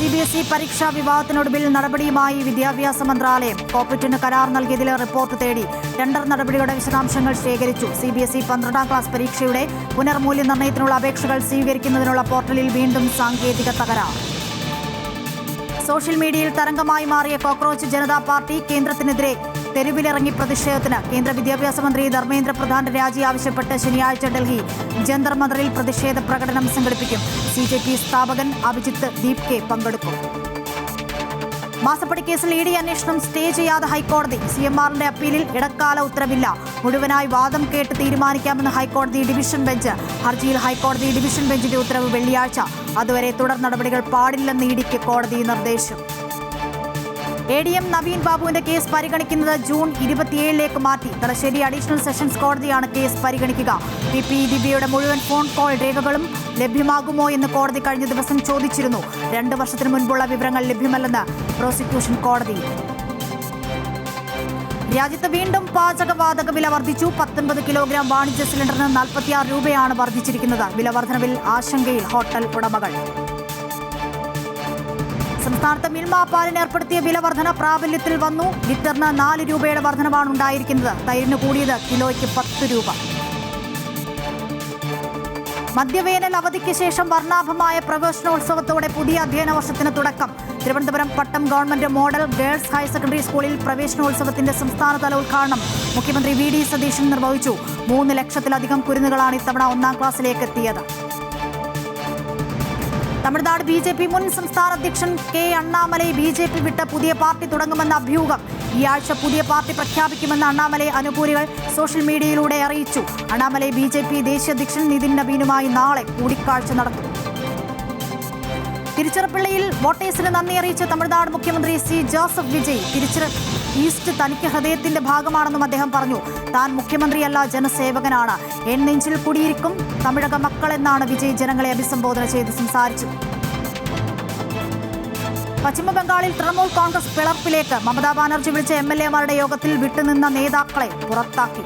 CBSE പരീക്ഷാ വിവാദത്തിനൊടുവിൽ നടപടിയുമായി വിദ്യാഭ്യാസ മന്ത്രാലയം. കോപ്പറ്റിന് കരാർ നൽകിയതിൽ റിപ്പോർട്ട് തേടി. ടെൻഡർ നടപടിയുടെ വിശദാംശങ്ങൾ ശേഖരിച്ചു. CBSE 12ാം ക്ലാസ് പരീക്ഷയുടെ പുനർമൂല്യനിർണ്ണയത്തിനുള്ള അപേക്ഷകൾ സ്വീകരിക്കുന്നതിനുള്ള പോർട്ടലിൽ വീണ്ടും സാങ്കേതിക തകരാർ. സോഷ്യൽ മീഡിയയിൽ തരംഗമായി മാറിയ കോക്രോച്ച് ജനതാ പാർട്ടി കേന്ദ്രത്തിനെതിരെ തെരുവിലിറങ്ങി പ്രതിഷേധത്തിന്. കേന്ദ്ര വിദ്യാഭ്യാസ മന്ത്രി ധർമ്മേന്ദ്ര പ്രധാന്റെ രാജി ആവശ്യപ്പെട്ട് ശനിയാഴ്ച ഡൽഹി ജന്തർ മന്ദറിൽ പ്രതിഷേധ പ്രകടനം സംഘടിപ്പിക്കും. CJP സ്ഥാപകൻ അഭിജിത്ത് ദീപ് പങ്കെടുക്കും. മാസപ്പടി കേസിൽ ED അന്വേഷണം സ്റ്റേ ചെയ്യാതെ ഹൈക്കോടതി. CMRന്റെ അപ്പീലിൽ ഇടക്കാല ഉത്തരവില്ല. മുഴുവനായി വാദം കേട്ട് തീരുമാനിക്കാമെന്ന് ഹൈക്കോടതി ഡിവിഷൻ ബെഞ്ച്. ഹർജിയിൽ ഹൈക്കോടതി ഡിവിഷൻ ബെഞ്ചിന്റെ ഉത്തരവ് വെള്ളിയാഴ്ച. അതുവരെ തുടർ നടപടികൾ പാടില്ലെന്ന് EDക്ക് കോടതി നിർദ്ദേശം. ADM നവീൻ ബാബുവിന്റെ കേസ് പരിഗണിക്കുന്നത് ജൂൺ 27ലേക്ക് മാറ്റി. തലശ്ശേരി അഡീഷണൽ സെഷൻസ് കോടതിയാണ് കേസ് പരിഗണിക്കുക. PP ദിവ്യയുടെ മുഴുവൻ ഫോൺ കോൾ രേഖകളും ലഭ്യമാകുമോ എന്ന് കോടതി കഴിഞ്ഞ ദിവസം ചോദിച്ചിരുന്നു. 2 വർഷത്തിന് മുൻപുള്ള വിവരങ്ങൾ ലഭ്യമല്ലെന്ന് പ്രോസിക്യൂഷൻ കോടതി. രാജ്യത്ത് വീണ്ടും പാചകവാതക വില വർദ്ധിച്ചു. 19 കിലോഗ്രാം വാണിജ്യ സിലിണ്ടറിന് 46 രൂപയാണ് വർദ്ധിച്ചിരിക്കുന്നത്. വില വർധനവിൽ ആശങ്കയിൽ ഹോട്ടൽ ഉടമകൾ. സംസ്ഥാനത്ത് മിൽമ പാലിന് ഏർപ്പെടുത്തിയ വില വർധന പ്രാബല്യത്തിൽ വന്നു. ലിറ്ററിന് 4 രൂപയുടെ വർധനവാണ് ഉണ്ടായിരിക്കുന്നത്. തൈരിന് കൂടിയത് കിലോയ്ക്ക് 10 രൂപ. മധ്യവേനൽ അവധിക്ക് ശേഷം വർണ്ണാഭമായ പ്രവേശനോത്സവത്തോടെ പുതിയ അധ്യയന വർഷത്തിന് തുടക്കം. Thiruvananthapuram Pattom government model girls higher secondary സ്കൂളിൽ പ്രവേശനോത്സവത്തിന്റെ സംസ്ഥാനതല ഉദ്ഘാടനം മുഖ്യമന്ത്രി VD സതീശൻ നിർവഹിച്ചു. 3 ലക്ഷത്തിലധികം കുരുന്നുകളാണ് ഇത്തവണ 1ാം ക്ലാസ്സിലേക്ക് എത്തിയത്. തമിഴ്നാട് BJP മുൻ സംസ്ഥാന അധ്യക്ഷൻ K. അണ്ണാമലൈ BJP വിട്ട് പുതിയ പാർട്ടി തുടങ്ങുമെന്ന അഭ്യൂഹം. ഈ ആഴ്ച പുതിയ പാർട്ടി പ്രഖ്യാപിക്കുമെന്ന് അണ്ണാമലൈ അനുകൂലികൾ സോഷ്യൽ മീഡിയയിലൂടെ അറിയിച്ചു. അണ്ണാമലൈ BJP ദേശീയ അധ്യക്ഷൻ നിതിൻ നബീനുമായി നാളെ കൂടിക്കാഴ്ച നടത്തും. തിരുച്ചിറപ്പള്ളിയിൽ വോട്ടേഴ്സിന് നന്ദി അറിയിച്ച തമിഴ്നാട് മുഖ്യമന്ത്രി C. ജോസഫ് വിജയ്. ഈസ്റ്റ് തനിക്ക് ഹൃദയത്തിന്റെ ഭാഗമാണെന്നും അദ്ദേഹം പറഞ്ഞു. താൻ മുഖ്യമന്ത്രിയല്ല, ജനസേവകനാണ്. എൻ നെഞ്ചിൽ കുടിയിരിക്കും തമിഴക മക്കളെന്നാണ് വിജയ് ജനങ്ങളെ അഭിസംബോധന ചെയ്ത് സംസാരിച്ചത്. പശ്ചിമബംഗാളിൽ തൃണമൂൽ കോൺഗ്രസ് പിളർപ്പിലേക്ക്. മമതാ ബാനർജി വിളിച്ച MLA മാരുടെ യോഗത്തിൽ വിട്ടുനിന്ന നേതാക്കളെ പുറത്താക്കി.